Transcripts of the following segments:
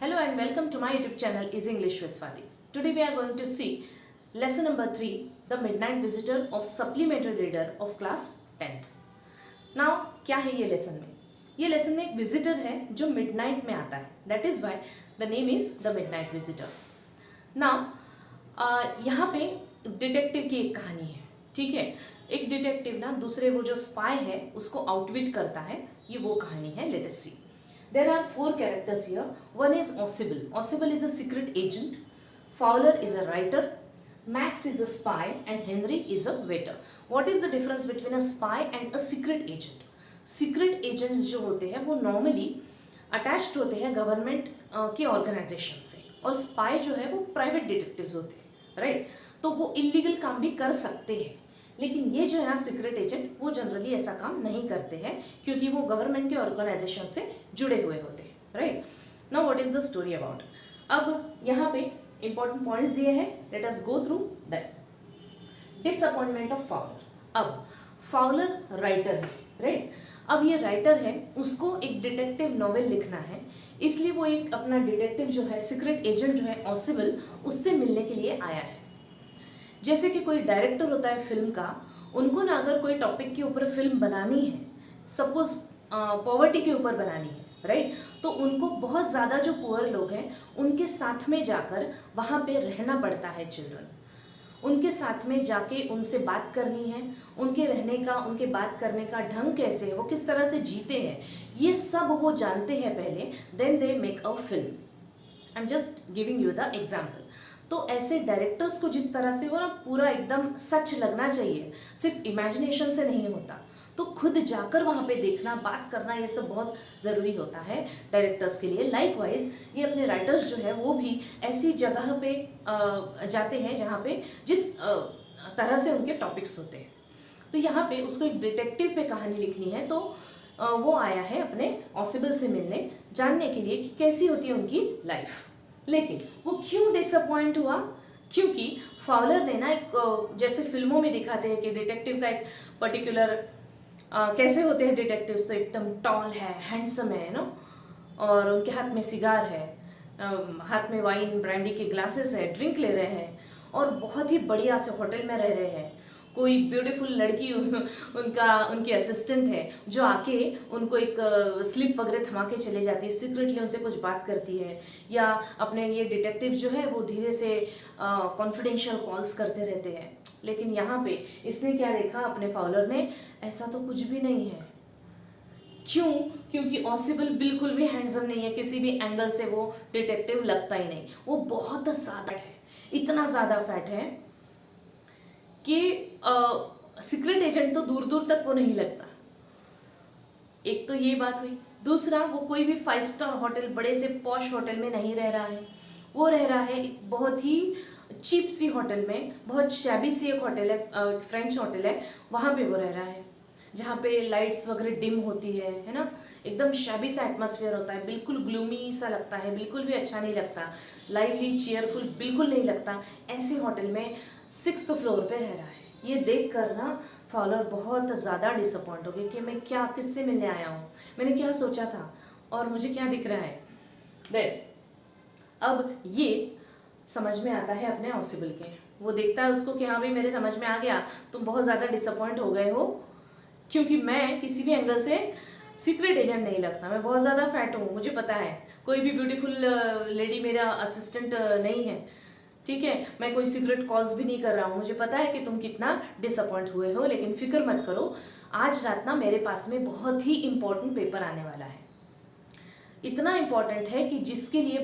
Hello and welcome to my YouTube channel Is English with Swati. Today we are going to see lesson number 3, The Midnight Visitor of Supplementary Reader of class 10th. Now क्या है ये lesson में? ये lesson में एक visitor है जो midnight में आता है. That is why the name is The Midnight Visitor. Now यहाँ पे डिटेक्टिव की एक कहानी है. ठीक है, एक डिटेक्टिव ना दूसरे वो जो स्पाई है उसको आउटविट करता है. ये वो कहानी है. Let us see. There are 4 characters here. One is Ossible. Ossible is a secret agent. Fowler is a writer. Max is a spy and Henry is a waiter. What is the difference between a spy and a secret agent? Secret agents जो होते हैं वो normally attached होते हैं government के organisation से, और spy जो है वो प्राइवेट डिटेक्टिव्स होते हैं, राइट? तो वो इलीगल काम भी कर सकते हैं, लेकिन ये जो है ना सीक्रेट एजेंट वो जनरली ऐसा काम नहीं करते हैं क्योंकि वो गवर्नमेंट के ऑर्गेनाइजेशन से जुड़े हुए होते हैं, right? Now what is the story about. अब यहाँ पे इंपॉर्टेंट पॉइंट्स दिए हैं. Let us go through that. Disappointment of Fowler. अब फाउलर राइटर है, राइट? अब ये राइटर है, उसको एक डिटेक्टिव नॉवेल लिखना है, इसलिए वो एक अपना डिटेक्टिव जो है सीक्रेट एजेंट जो है ऑसिबल, उससे मिलने के लिए आया है. जैसे कि कोई डायरेक्टर होता है फिल्म का, उनको ना अगर कोई टॉपिक के ऊपर फिल्म बनानी है, सपोज पॉवर्टी के ऊपर बनानी है, राइट? तो उनको बहुत ज़्यादा जो पुअर लोग हैं उनके साथ में जाकर वहाँ पे रहना पड़ता है. चिल्ड्रन उनके साथ में जाके उनसे बात करनी है, उनके रहने का, उनके बात करने का ढंग कैसे है, वो किस तरह से जीते हैं, ये सब वो जानते हैं पहले. Then they make a film. I am just giving you the example. तो ऐसे डायरेक्टर्स को जिस तरह से वो ना पूरा एकदम सच लगना चाहिए, सिर्फ इमेजिनेशन से नहीं होता, तो खुद जाकर वहाँ पे देखना, बात करना, ये सब बहुत ज़रूरी होता है डायरेक्टर्स के लिए. लाइकवाइज ये अपने राइटर्स जो है वो भी ऐसी जगह पे जाते हैं जहाँ पे जिस तरह से उनके टॉपिक्स होते हैं. तो यहाँ पे उसको एक डिटेक्टिव पे कहानी लिखनी है, तो वो आया है अपने ऑसिबल से मिलने, जानने के लिए कि कैसी होती है उनकी लाइफ. लेकिन वो क्यों डिसअपॉइंट हुआ? क्योंकि फाउलर ने ना एक जैसे फिल्मों में दिखाते हैं कि डिटेक्टिव का एक पर्टिकुलर कैसे होते हैं डिटेक्टिव्स, तो एकदम टॉल है, हैंडसम है ना, और उनके हाथ में सिगार है, हाथ में वाइन ब्रांडी के ग्लासेस है, ड्रिंक ले रहे हैं, और बहुत ही बढ़िया से होटल में रह रहे हैं. कोई ब्यूटीफुल लड़की उनकी असिस्टेंट है जो आके उनको एक स्लिप वगैरह थमा के चले जाती है, सीक्रेटली उनसे कुछ बात करती है, या अपने ये डिटेक्टिव जो है वो धीरे से कॉन्फिडेंशियल कॉल्स करते रहते हैं. लेकिन यहाँ पे इसने क्या देखा अपने फाउलर ने, ऐसा तो कुछ भी नहीं है. क्यों? क्योंकि ऑसिबल बिल्कुल भी हैंडसम नहीं है, किसी भी एंगल से वो डिटेक्टिव लगता ही नहीं. वो बहुत ज़्यादा है, इतना ज़्यादा फैट है कि सीक्रेट एजेंट तो दूर दूर तक वो नहीं लगता. एक तो ये बात हुई. दूसरा, वो कोई भी 5 स्टार होटल, बड़े से पॉश होटल में नहीं रह रहा है, वो रह रहा है एक बहुत ही चीप सी होटल में, बहुत शैबी सी एक होटल है, फ्रेंच होटल है, वहाँ पे वो रह रहा है, जहाँ पे लाइट्स वगैरह डिम होती है ना, एकदम शैबी सा एटमॉस्फेयर होता है, बिल्कुल ग्लूमी सा लगता है, बिल्कुल भी अच्छा नहीं लगता, लाइवली चेयरफुल बिल्कुल नहीं लगता. ऐसे होटल में 6th फ्लोर पे रह रहा है. ये देख कर ना फॉलोअर बहुत ज़्यादा डिसअपॉइंट हो गए कि मैं क्या, किससे मिलने आया हूँ, मैंने क्या सोचा था और मुझे क्या दिख रहा है. अब ये समझ में आता है अपने ऑसिबल के. वो देखता है उसको कि हाँ भाई मेरे समझ में आ गया, तुम बहुत ज़्यादा डिसअपॉइंट हो गए हो क्योंकि मैं किसी भी एंगल से सीक्रेट एजेंट नहीं लगता, मैं बहुत ज़्यादा फैट हूँ, मुझे पता है, कोई भी ब्यूटीफुल लेडी मेरा असिस्टेंट नहीं है, ठीक है, मैं कोई सीक्रेट कॉल्स भी नहीं कर रहा हूँ, मुझे पता है कि तुम कितना डिसअपॉइंट हुए हो. लेकिन फिक्र मत करो, आज रात ना मेरे पास में बहुत ही इम्पोर्टेंट पेपर आने वाला है. इतना इम्पोर्टेंट है कि जिसके लिए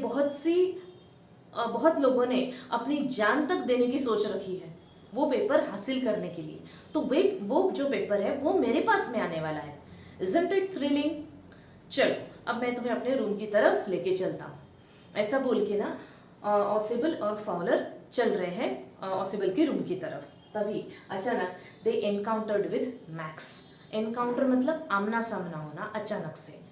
बहुत लोगों ने अपनी जान तक देने की सोच रखी है वो पेपर हासिल करने के लिए. तो वो जो पेपर है वो मेरे पास में आने वाला है. Isn't it thrilling? चलो अब मैं तुम्हें अपने रूम की तरफ लेके चलता हूँ. ऐसा बोल के ना ऑसिबल और फाउलर चल रहे हैं ऑसिबल के रूम की तरफ. तभी अचानक दे एनकाउंटर्ड विद मैक्स. एनकाउंटर मतलब आमना सामना होना अचानक से.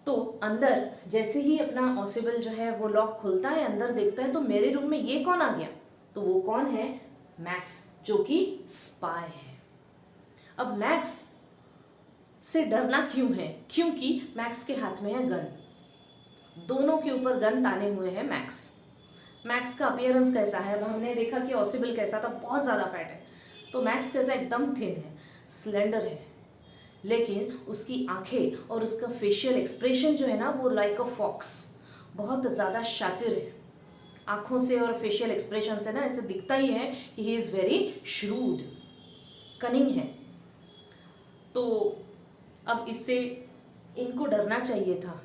तो अंदर जैसे ही अपना ऑसिबल जो है वो लॉक खुलता है, अंदर देखता है तो मेरे रूम में ये कौन आ गया. तो वो कौन है? मैक्स, जो कि स्पाई है. अब मैक्स से डरना क्यों है? क्योंकि मैक्स के हाथ में है गन. दोनों के ऊपर गन ताने हुए हैं मैक्स। मैक्स का अपीयरेंस कैसा है? अब हमने देखा कि ऑसिबल कैसा था, बहुत ज़्यादा फैट है, तो मैक्स कैसा? एकदम थिन है, स्लेंडर है, लेकिन उसकी आंखें और उसका फेशियल एक्सप्रेशन जो है ना वो लाइक अ फॉक्स, बहुत ज़्यादा शातिर है। आंखों से और फेशियल एक्सप्रेशन से ना ऐसे दिखता ही है कि ही इज़ वेरी श्रूड, कनिंग है। तो अब इससे इनको डरना चाहिए था,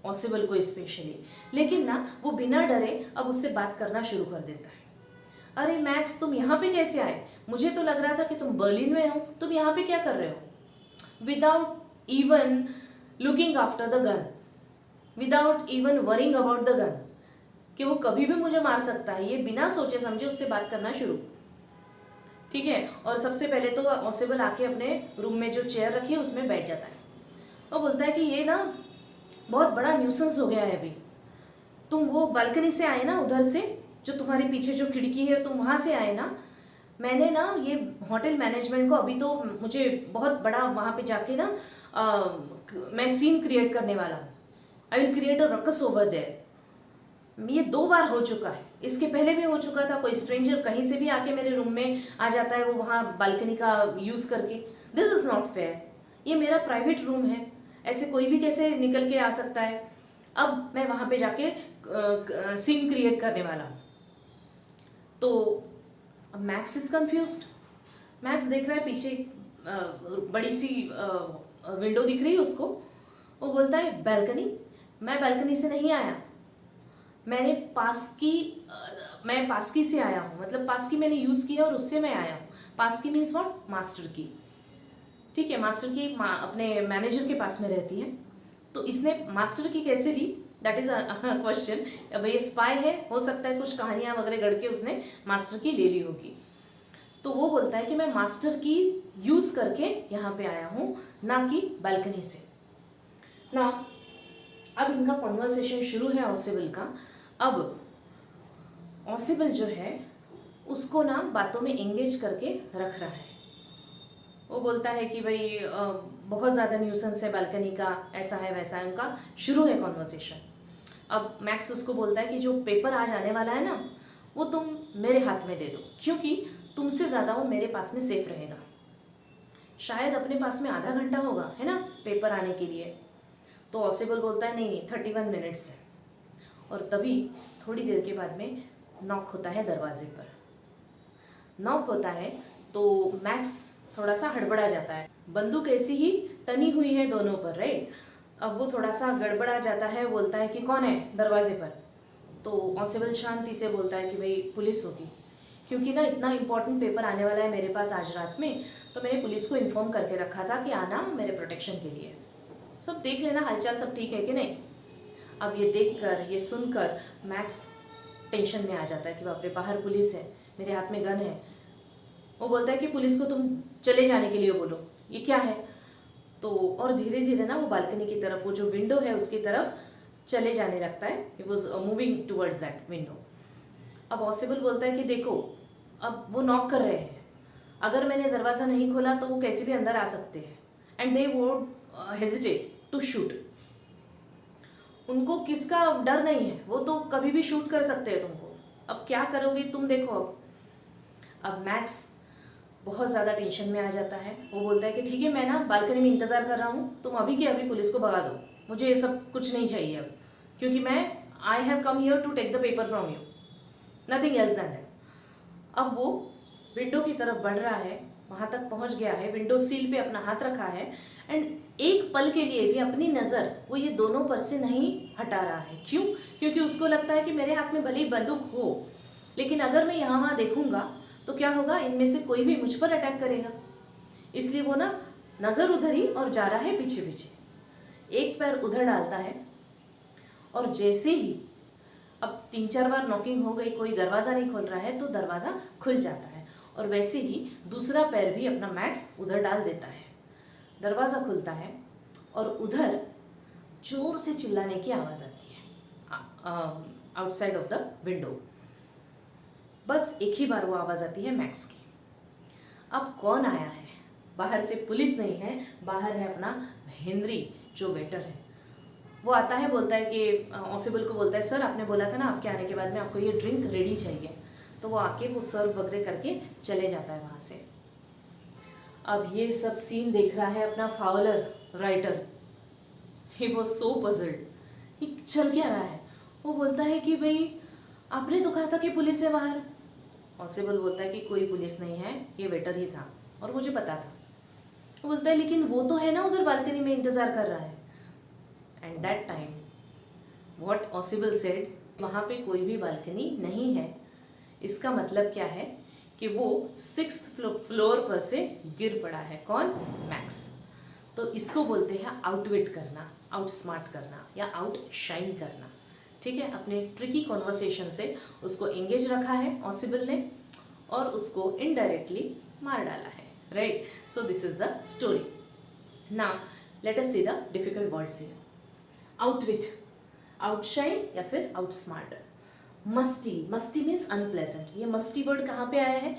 ऑसिबल को स्पेशली, लेकिन ना वो बिना डरे अब उससे बात करना शुरू कर देता है। अरे मैक्स, तुम यहाँ पे कैसे आए? मुझे तो लग रहा था कि तुम बर्लिन में हो, तुम यहाँ पे क्या कर रहे हो? Without even looking after the gun, without even worrying about the gun, कि वो कभी भी मुझे मार सकता है, ये बिना सोचे समझे उससे बात करना शुरू। ठीक है, और सबसे पहले तो ऑसिबल आके अपने रूम में जो चेयर रखी है उसमें बैठ जाता है और बोलता है कि ये ना बहुत बड़ा न्यूसेंस हो गया है। अभी तुम वो बालकनी से आए ना, उधर से जो तुम्हारे पीछे जो खिड़की है तुम वहाँ से आए ना, मैंने ना ये होटल मैनेजमेंट को अभी तो मुझे बहुत बड़ा वहाँ पे जाके ना मैं सीन क्रिएट करने वाला हूँ। I will create a ruckus over there. ये 2 बार हो चुका है, इसके पहले भी हो चुका था। कोई स्ट्रेंजर कहीं से भी आके मेरे रूम में आ जाता है, वो वहाँ बालकनी का यूज़ करके। दिस इज़ नॉट फेयर, ये मेरा प्राइवेट रूम है, ऐसे कोई भी कैसे निकल के आ सकता है। अब मैं वहाँ पे जाके सीन क्रिएट करने वाला हूँ। तो अब मैक्स इज कंफ्यूज्ड। मैक्स देख रहा है पीछे बड़ी सी विंडो दिख रही है उसको। वो बोलता है बालकनी? मैं बालकनी से नहीं आया, मैंने मैं पास की से आया हूँ, मतलब पास की मैंने यूज़ किया और उससे मैं आया हूँ। पास की मीन्स व्हाट? मास्टर की। ठीक है, मास्टर की अपने मैनेजर के पास में रहती है, तो इसने मास्टर की कैसे ली? That is a question. अब ये स्पाई है, हो सकता है कुछ कहानियाँ वगैरह गढ़ के उसने मास्टर की ले ली होगी। तो वो बोलता है कि मैं मास्टर की यूज़ करके यहाँ पे आया हूँ, ना कि बालकनी से ना। अब इनका कॉन्वर्सेशन शुरू है ऑसिबल का। अब ऑसिबल जो है उसको ना बातों में एंगेज करके रख रहा है। वो बोलता है कि भाई बहुत ज़्यादा न्यूसेंस है बालकनी का, ऐसा है वैसा है। उनका शुरू है कॉन्वर्सेशन। अब मैक्स उसको बोलता है कि जो पेपर आज आने वाला है ना, वो तुम मेरे हाथ में दे दो, क्योंकि तुमसे ज़्यादा वो मेरे पास में सेफ रहेगा। शायद अपने पास में आधा घंटा होगा, है ना, पेपर आने के लिए। तो ऑसिबल बोलता है नहीं, 31 मिनट्स है। और तभी थोड़ी देर के बाद में नॉक होता है दरवाजे पर। नॉक होता है तो मैक्स थोड़ा सा हड़बड़ा जाता है। बंदूक ऐसी ही तनी हुई है दोनों पर, राइट। अब वो थोड़ा सा गड़बड़ा जाता है, बोलता है कि कौन है दरवाजे पर? तो ऑसिबल शांति से बोलता है कि भाई पुलिस होगी, क्योंकि ना इतना इंपॉर्टेंट पेपर आने वाला है मेरे पास आज रात में, तो मैंने पुलिस को इन्फॉर्म करके रखा था कि आना मेरे प्रोटेक्शन के लिए। सब देख लेना हालचाल सब ठीक है कि नहीं। अब ये देखकर, ये सुनकर मैक्स टेंशन में आ जाता है कि बाप रे, बाहर पुलिस है, मेरे हाथ में गन है। वो बोलता है कि पुलिस को तुम चले जाने के लिए बोलो, ये क्या है? तो और धीरे धीरे ना वो बालकनी की तरफ, वो जो विंडो है उसकी तरफ चले जाने लगता है। He was moving towards that window. अब ऑसिबल बोलता है कि देखो, अब वो नॉक कर रहे हैं, अगर मैंने दरवाज़ा नहीं खोला तो वो कैसे भी अंदर आ सकते हैं, and they won't hesitate to shoot. उनको किसका डर नहीं है, वो तो कभी भी शूट कर सकते हैं तुमको। अब क्या करोगे तुम, देखो। अब मैक्स बहुत ज़्यादा टेंशन में आ जाता है। वो बोलता है कि ठीक है, मैं ना बालकनी में इंतज़ार कर रहा हूँ, तुम अभी के अभी पुलिस को भगा दो, मुझे ये सब कुछ नहीं चाहिए अब, क्योंकि I have come here to take the paper from you, nothing else than that. अब वो विंडो की तरफ बढ़ रहा है, वहाँ तक पहुँच गया है, विंडो सील पे अपना हाथ रखा है, एंड एक पल के लिए भी अपनी नज़र वो ये दोनों पर से नहीं हटा रहा है। क्यों? क्योंकि उसको लगता है कि मेरे हाथ में भले ही बंदूक हो, लेकिन अगर मैं यहाँ वहाँ देखूंगा तो क्या होगा, इनमें से कोई भी मुझ पर अटैक करेगा। इसलिए वो ना नज़र उधर ही और जा रहा है पीछे पीछे। एक पैर उधर डालता है और जैसे ही अब 3-4 बार नॉकिंग हो गई, कोई दरवाज़ा नहीं खोल रहा है, तो दरवाज़ा खुल जाता है। और वैसे ही दूसरा पैर भी अपना मैक्स उधर डाल देता है। दरवाज़ा खुलता है और उधर जोर से चिल्लाने की आवाज़ आती है आउटसाइड ऑफ द विंडो। बस एक ही बार वो आवाज़ आती है मैक्स की। अब कौन आया है? बाहर से पुलिस नहीं है, बाहर है अपना हेनरी जो वेटर है। वो आता है, बोलता है कि ऑसिबल को बोलता है सर आपने बोला था ना आपके आने के बाद में आपको ये ड्रिंक रेडी चाहिए, तो वो आके वो सर्व वगैरह करके चले जाता है वहाँ से। अब ये सब सीन देख रहा है अपना Fowler writer, he was so puzzled, ये चल क्या रहा है। वो बोलता है कि भाई आपने तो कहा था कि पुलिस है बाहर। ऑसिबल बोलता है कि कोई पुलिस नहीं है, ये वेटर ही था और मुझे पता था। वो बोलता है लेकिन वो तो है ना उधर बालकनी में इंतज़ार कर रहा है। And that time what ऑसिबल said, वहाँ पे कोई भी बालकनी नहीं है। इसका मतलब क्या है कि वो 6th फ्लोर पर से गिर पड़ा है। कौन? मैक्स। तो इसको बोलते हैं आउटविट करना, आउटस्मार्ट करना या आउटशाइन करना। ठीक है, अपने ट्रिकी कॉन्वर्सेशन से उसको एंगेज रखा है ऑसिबल ने और उसको इनडायरेक्टली मार डाला है। Right, so this is the story. Now let us see the difficult words here. Outwit, outshine या फिर outsmart. Musty, musty means unpleasant. ये मस्टी वर्ड कहाँ पे आया है?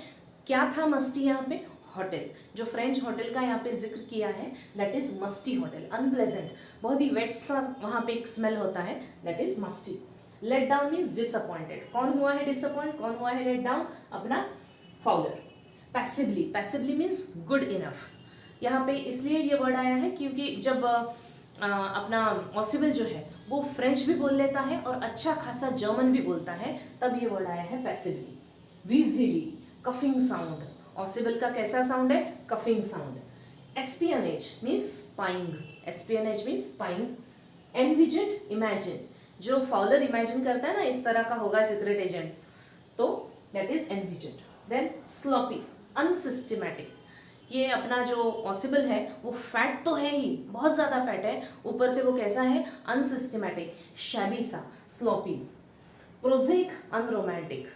क्या था मस्टी यहाँ पे? होटल, जो फ्रेंच होटल का यहाँ पे जिक्र किया है that is musty hotel. Unpleasant, बहुत ही वेट सा वहाँ पे एक स्मेल होता है, that is musty. Let down means disappointed. कौन हुआ है डिसअपॉइंट, कौन हुआ है लेट डाउन? अपना Fowler. Passively, passively means good enough. यहाँ पे इसलिए ये वर्ड आया है क्योंकि जब अपना ऑसिबल जो है वो फ्रेंच भी बोल लेता है और अच्छा खासा जर्मन भी बोलता है, तब ये वर्ड आया है passively. Wheezily, coughing sound. Ossible का कैसा साउंड है? Coughing sound. Espionage means spying, espionage means spying. Envision, imagine, जो फाउलर इमेजिन करता है ना इस तरह का होगा सीक्रेट एजेंट, तो that is envision. Then sloppy, unsystematic. ये अपना जो ऑसिबल है वो फैट तो है ही, बहुत ज़्यादा फैट है, ऊपर से वो कैसा है? अनसिस्टमैटिक, शैबी सा, sloppy. Prosaic, unromantic.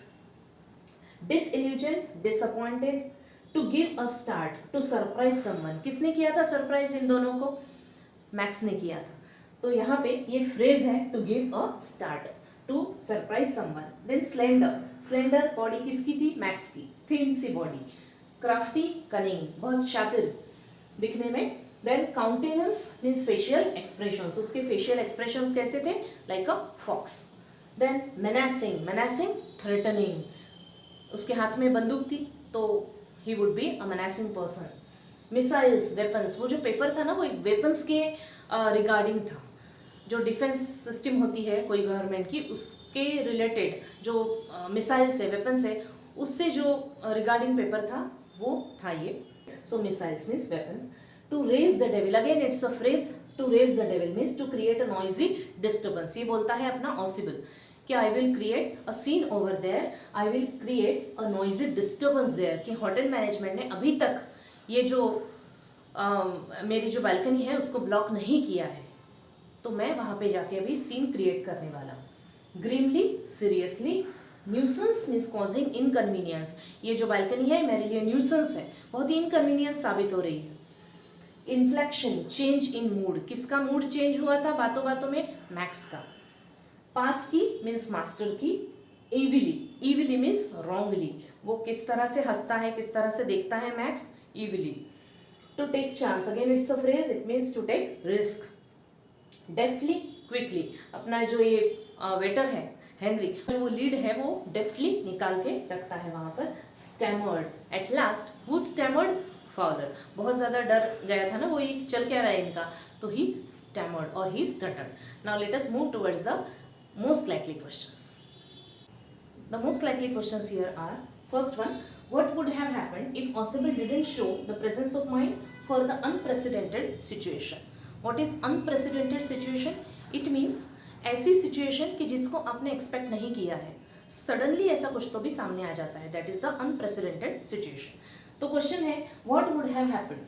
Disillusion, disappointed. To give a start, to surprise someone. किसने किया था सरप्राइज इन दोनों को? मैक्स ने किया था। तो यहाँ पे ये फ्रेज है to give a start, to surprise someone. Then slender, slender body किसकी थी? मैक्स की, थिन सी बॉडी। क्राफ्टी, कनिंग, बहुत शातिर दिखने में। Then countenance means facial expressions, उसके फेशियल एक्सप्रेशंस कैसे थे? Like a fox. Then menacing, menacing threatening, उसके हाथ में बंदूक थी तो he would be a menacing person. Missiles, weapons, वो जो पेपर था ना वो वेपन्स के रिगार्डिंग था, जो डिफेंस सिस्टम होती है कोई गवर्नमेंट की उसके रिलेटेड जो मिसाइल्स है, वेपन्स है, उससे जो रिगार्डिंग पेपर था वो था ये। So missiles means weapons. To raise the devil, again it's a phrase, to raise the devil means to create a noisy disturbance. ये बोलता है अपना ऑसिबल कि I will create a scene over there, I will create a noisy disturbance there, कि hotel management ने अभी तक ये जो मेरी जो बालकनी है उसको ब्लॉक नहीं किया है, तो मैं वहाँ पे जाके अभी सीन क्रिएट करने वाला हूँ। Grimly, seriously. Nuisance means causing inconvenience, ये जो बालकनी है मेरे लिए न्यूसेंस है, बहुत ही इनकन्वीनियंस साबित हो रही है। इन्फ्लेक्शन, चेंज इन मूड, किसका मूड चेंज हुआ था बातों बातों में? मैक्स का। पास की मीन्स मास्टर की। इविली, इविली मीन्स रॉन्गली, वो किस तरह से हंसता है, किस तरह से देखता है Max? Evilly. To take chance, again it's a phrase, it means to take risk. Deftly, quickly, अपना जो ये वेटर है हेनरी, जो वो लीड है वो डेफ्टली निकाल के रखता है वहाँ पर। Stammered, at last who stammered? Fowler, बहुत ज़्यादा डर गया था ना वो, ये चल क्या रहा है इनका, तो ही स्टैमर्ड और he stuttered. Now let us move towards the most likely questions. The most likely questions here are, first one, what would have happened if Ausable didn't show the presence of mind for the unprecedented situation? What is unprecedented situation? It means ऐसी situation कि जिसको आपने expect नहीं किया है, suddenly ऐसा कुछ तो भी सामने आ जाता है, that is the unprecedented situation. तो क्वेश्चन है व्हाट वुड हैव हैपेंड,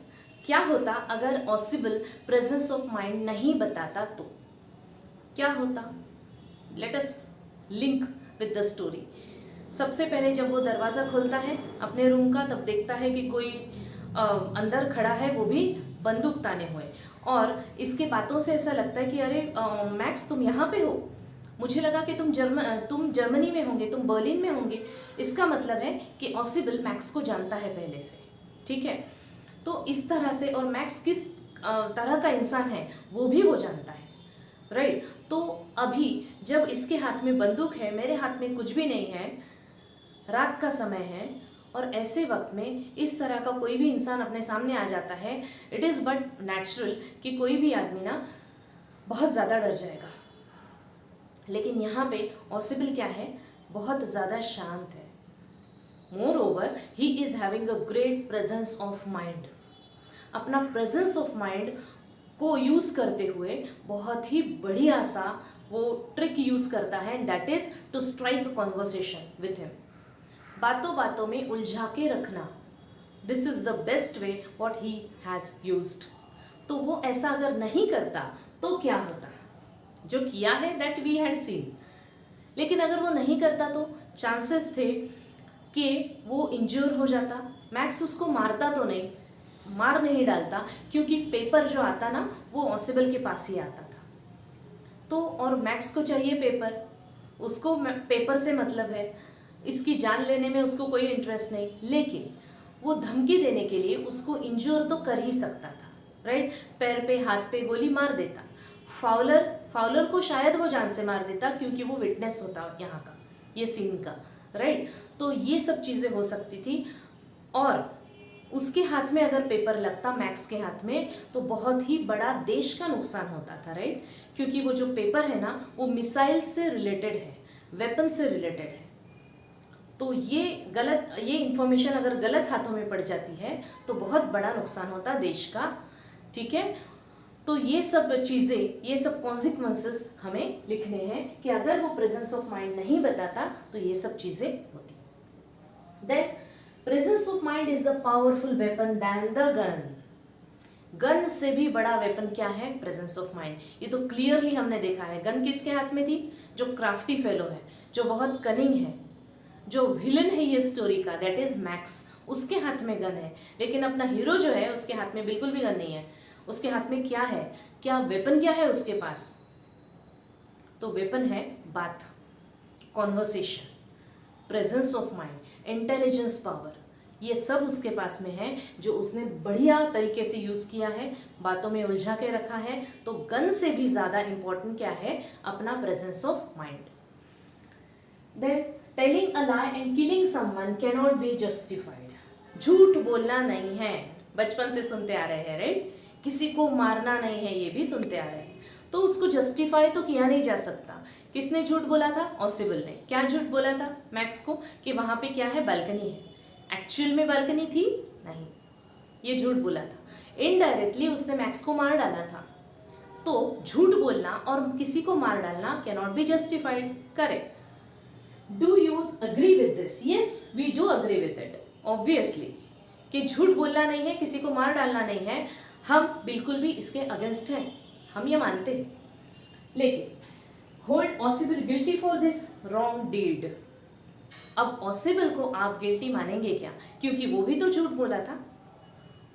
क्या होता अगर ऑसिबल प्रेजेंस ऑफ माइंड नहीं बताता, तो क्या होता? Let us link with the story. सबसे पहले जब वो दरवाज़ा खोलता है अपने रूम का, तब देखता है कि कोई अंदर खड़ा है, वो भी बंदूक ताने हुए, और इसके बातों से ऐसा लगता है कि अरे मैक्स तुम यहाँ पे हो, मुझे लगा कि तुम जर्मनी में होंगे, तुम बर्लिन में होंगे। इसका मतलब है कि ऑसिबल मैक्स को जानता है पहले से, ठीक है। तो इस तरह से, और मैक्स किस तरह का इंसान है वो भी वो जानता है। राइट। तो अभी जब इसके हाथ में बंदूक है, मेरे हाथ में कुछ भी नहीं है, रात का समय है, और ऐसे वक्त में इस तरह का कोई भी इंसान अपने सामने आ जाता है, इट इज़ बट नेचुरल कि कोई भी आदमी ना बहुत ज़्यादा डर जाएगा। लेकिन यहाँ पे ऑसिबल क्या है, बहुत ज़्यादा शांत है। More over he is having a great presence of mind. अपना प्रेजेंस ऑफ माइंड को यूज़ करते हुए बहुत ही बढ़िया सा वो ट्रिक यूज़ करता है, that is to strike a conversation with him. बातों बातों में उलझा के रखना, this is the best way what he has used. तो वो ऐसा अगर नहीं करता तो क्या होता, जो किया है दैट वी हैड सीन। लेकिन अगर वो नहीं करता तो चांसेस थे कि वो इंज्योर हो जाता। मैक्स उसको मारता तो नहीं, मार नहीं डालता, क्योंकि पेपर जो आता ना वो ऑसिबल के पास ही आता था। तो और मैक्स को चाहिए पेपर, उसको पेपर से मतलब है, इसकी जान लेने में उसको कोई इंटरेस्ट नहीं। लेकिन वो धमकी देने के लिए उसको इंज्योर तो कर ही सकता था, राइट। पैर पे हाथ पे गोली मार देता। फाउलर को शायद वो जान से मार देता, क्योंकि वो विटनेस होता यहाँ का, ये सीन का, राइट। तो ये सब चीज़ें हो सकती थी। और उसके हाथ में अगर पेपर लगता, मैक्स के हाथ में, तो बहुत ही बड़ा देश का नुकसान होता था, राइट। क्योंकि वो जो पेपर है ना वो मिसाइल से रिलेटेड है, वेपन से रिलेटेड है। तो ये इंफॉर्मेशन अगर गलत हाथों में पड़ जाती है तो बहुत बड़ा नुकसान होता देश का, ठीक है। तो ये सब चीज़ें, ये सब कॉन्सिक्वेंसेस हमें लिखने हैं कि अगर वो प्रेजेंस ऑफ माइंड नहीं बताता तो ये सब चीज़ें होती। Then presence of mind is the powerful weapon than the gun. Gun से भी बड़ा वेपन क्या है, प्रेजेंस ऑफ माइंड। ये तो क्लियरली हमने देखा है। गन किसके हाथ में थी, जो क्राफ्टी फेलो है, जो बहुत कनिंग है, जो विलन है ये स्टोरी का, दैट इज मैक्स, उसके हाथ में गन है। लेकिन अपना हीरो जो है उसके हाथ में बिल्कुल भी गन नहीं है। उसके हाथ में क्या है, क्या वेपन क्या है उसके पास, तो वेपन है बात, conversation, presence of mind, intelligence power, ये सब उसके पास में है, जो उसने बढ़िया तरीके से यूज़ किया है, बातों में उलझा के रखा है। तो गन से भी ज़्यादा इम्पोर्टेंट क्या है, अपना presence of mind. Then telling a lie and killing someone can not be justified. झूठ बोलना नहीं है, बचपन से सुनते आ रहे हैं, राइट। किसी को मारना नहीं है, ये भी सुनते आ रहे हैं। तो उसको जस्टिफाई तो किया नहीं जा सकता। किसने झूठ बोला था, ऑसिबल ने। क्या झूठ बोला था मैक्स को, कि वहाँ पे क्या है, बालकनी है। एक्चुअल में बालकनी थी नहीं, ये झूठ बोला था। इनडायरेक्टली उसने मैक्स को मार डाला था। तो झूठ बोलना और किसी को मार डालना can not be justified, correct. Do you agree with this? Yes, we do agree with it, obviously, कि झूठ बोलना नहीं है, किसी को मार डालना नहीं है, हम बिल्कुल भी इसके अगेंस्ट हैं, हम ये मानते हैं। लेकिन hold Ausable guilty for this wrong deed. अब ऑसिबल को आप गिल्टी मानेंगे क्या, क्योंकि वो भी तो झूठ बोला था,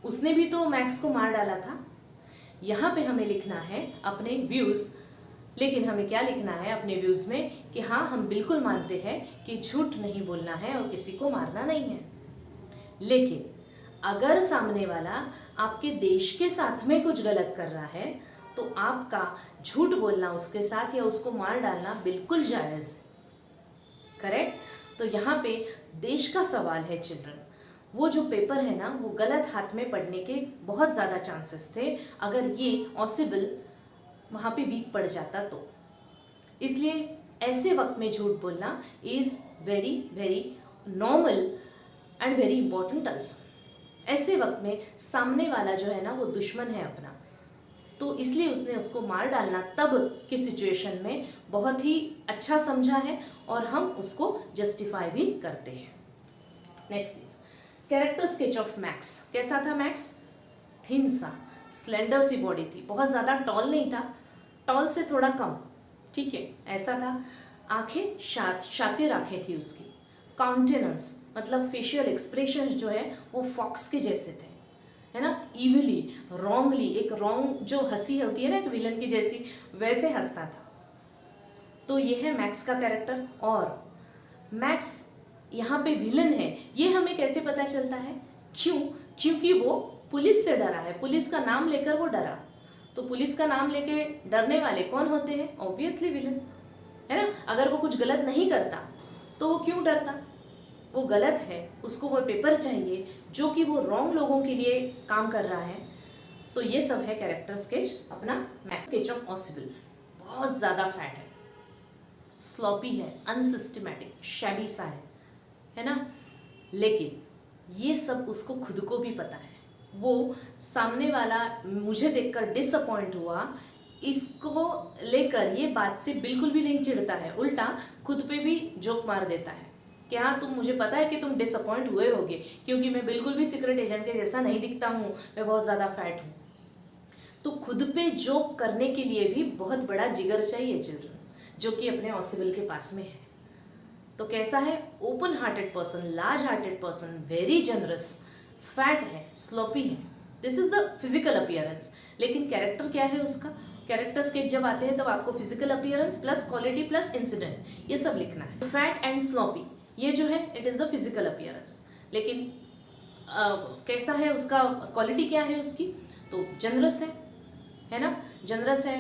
उसने भी तो मैक्स को मार डाला था। यहाँ पे हमें लिखना है अपने व्यूज़, लेकिन हमें क्या लिखना है अपने व्यूज़ में, कि हाँ हम बिल्कुल मानते हैं कि झूठ नहीं बोलना है और किसी को मारना नहीं है। लेकिन अगर सामने वाला आपके देश के साथ में कुछ गलत कर रहा है तो आपका झूठ बोलना उसके साथ या उसको मार डालना बिल्कुल जायज़, करेक्ट। तो यहाँ पे देश का सवाल है चिल्ड्रन। वो जो पेपर है ना वो गलत हाथ में पड़ने के बहुत ज़्यादा चांसेस थे, अगर ये ऑसिबल वहाँ पे वीक पड़ जाता तो। इसलिए ऐसे वक्त में झूठ बोलना is very very normal and very important also. ऐसे वक्त में सामने वाला जो है ना वो दुश्मन है अपना, तो इसलिए उसने उसको मार डालना तब की सिचुएशन में बहुत ही अच्छा समझा है और हम उसको जस्टिफाई भी करते हैं। Next is character sketch of max. कैसा था मैक्स, थिन सा, स्लेंडर सी बॉडी थी, बहुत ज़्यादा टॉल नहीं था, टॉल से थोड़ा कम, ठीक है, ऐसा था। आंखें शातिर आंखें थी उसकी। काउंटेनेंस मतलब फेशियल एक्सप्रेशन जो है वो फॉक्स के जैसे थे, है ना, इविली, रॉन्गली, एक रॉन्ग जो हंसी होती है ना एक विलन की जैसी, वैसे हंसता था। तो ये है मैक्स का कैरेक्टर। और मैक्स यहाँ पे विलन है, ये हमें कैसे पता चलता है, क्यों, क्योंकि वो पुलिस से डरा है, पुलिस का नाम लेकर वो डरा। तो पुलिस का नाम लेके डरने वाले कौन होते हैं? ऑब्वियसली विलन, है ना। अगर वो कुछ गलत नहीं करता तो वो क्यों डरता? वो गलत है, उसको वो पेपर चाहिए जो कि वो रॉन्ग लोगों के लिए काम कर रहा है। तो ये सब है कैरेक्टर स्केच, अपना मैक्स स्केच ऑफ ऑसिबल। बहुत ज़्यादा फैट है, स्लॉपी है, अनसिस्टमैटिक, शैबी सा है ना। लेकिन ये सब उसको खुद को भी पता है। वो सामने वाला मुझे देखकर डिसअपॉइंट हुआ, इसको लेकर ये बात से बिल्कुल भी नहीं चिढ़ता है, उल्टा खुद पे भी जोक मार देता है कि हाँ तुम, मुझे पता है कि तुम डिसअपॉइंट हुए होगे क्योंकि मैं बिल्कुल भी सीक्रेट एजेंट के जैसा नहीं दिखता हूँ, मैं बहुत ज़्यादा फैट हूँ। तो खुद पे जोक करने के लिए भी बहुत बड़ा जिगर चाहिए चिल्ड्रन, जो कि अपने ऑसिबल के पास में है। तो कैसा है? Open hearted person, large hearted person, very generous, fat है, स्लोपी है। This is the physical appearance. लेकिन कैरेक्टर क्या है उसका? कैरेक्टर स्केच जब आते हैं तब आपको physical appearance plus quality plus incident ये सब लिखना है। फैट एंड स्लोपी ये जो है it is the physical appearance. लेकिन कैसा है उसका, क्वालिटी क्या है उसकी? तो जनरस है ना, जनरस है,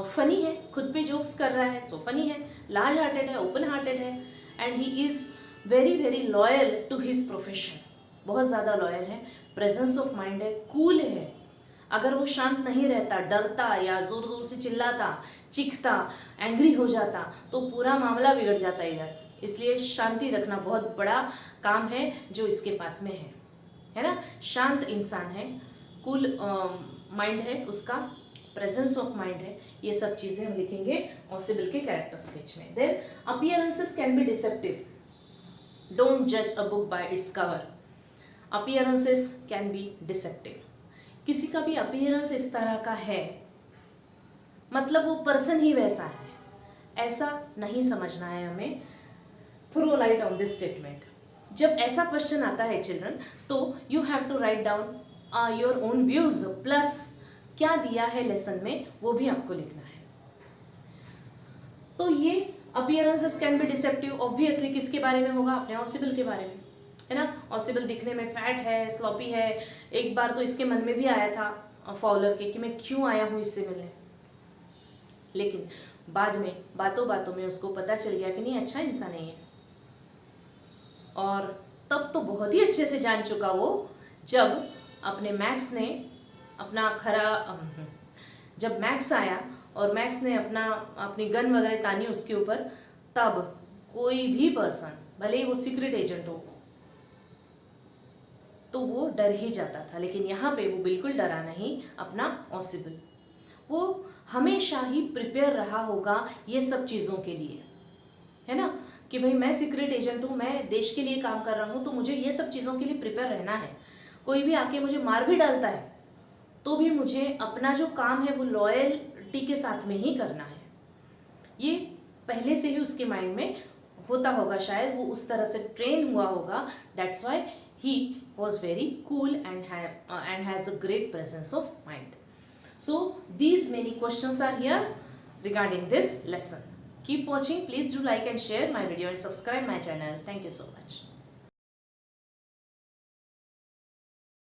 फनी है, खुद पे जोक्स कर रहा है, सो फनी है, लार्ज हार्टेड है, ओपन हार्टेड है, and he is very very loyal to his profession. बहुत ज़्यादा लॉयल है, प्रेजेंस ऑफ माइंड है, कूल है। अगर वो शांत नहीं रहता, डरता या ज़ोर ज़ोर से चिल्लाता, चीखता, एंग्री हो जाता तो पूरा मामला बिगड़ जाता इधर। इसलिए शांति रखना बहुत बड़ा काम है जो इसके पास में है ना। शांत इंसान है, कूल माइंड है उसका, प्रेजेंस ऑफ माइंड है। ये सब चीज़ें हम लिखेंगे ऑसिबल के कैरेक्टर स्केच में। Then appearances can be deceptive, don't जज a book by its cover. Appearances can be deceptive. किसी का भी अपीयरेंस इस तरह का है मतलब वो पर्सन ही वैसा है, ऐसा नहीं समझना है हमें। Throw light on this statement. जब ऐसा क्वेश्चन आता है चिल्ड्रन तो you have to write down your own views plus क्या दिया है लेसन में वो भी आपको लिखना है। तो ये appearances can be deceptive obviously किसके बारे में होगा? अपने ऑसिबल के बारे में, है ना। ऑसिबल दिखने में फैट है, स्लॉपी है। एक बार तो इसके मन में भी आया था फॉलोअर के कि मैं क्यों आया हूँ इससे मिलने, लेकिन बाद में बातों बातों में उसको पता चल गया कि नहीं, अच्छा इंसान नहीं है। और तब तो बहुत ही अच्छे से जान चुका वो, जब अपने मैक्स ने अपना जब मैक्स आया और मैक्स ने अपनी गन वगैरह तानी उसके ऊपर, तब कोई भी पर्सन भले ही वो सीक्रेट एजेंट हो तो वो डर ही जाता था। लेकिन यहाँ पे वो बिल्कुल डरा नहीं, अपना ऑसिबल। वो हमेशा ही प्रिपेयर रहा होगा ये सब चीज़ों के लिए, है ना, कि भाई मैं सीक्रेट एजेंट हूँ, मैं देश के लिए काम कर रहा हूँ, तो मुझे ये सब चीज़ों के लिए प्रिपेयर रहना है। कोई भी आके मुझे मार भी डालता है तो भी मुझे अपना जो काम है वो लॉयल्टी के साथ में ही करना है। ये पहले से ही उसके माइंड में होता होगा, शायद वो उस तरह से ट्रेन हुआ होगा। That's why he was very cool and has a great presence of mind. So these many questions are here regarding this lesson. Keep watching. Please do like and share my video and subscribe my channel. Thank you so much.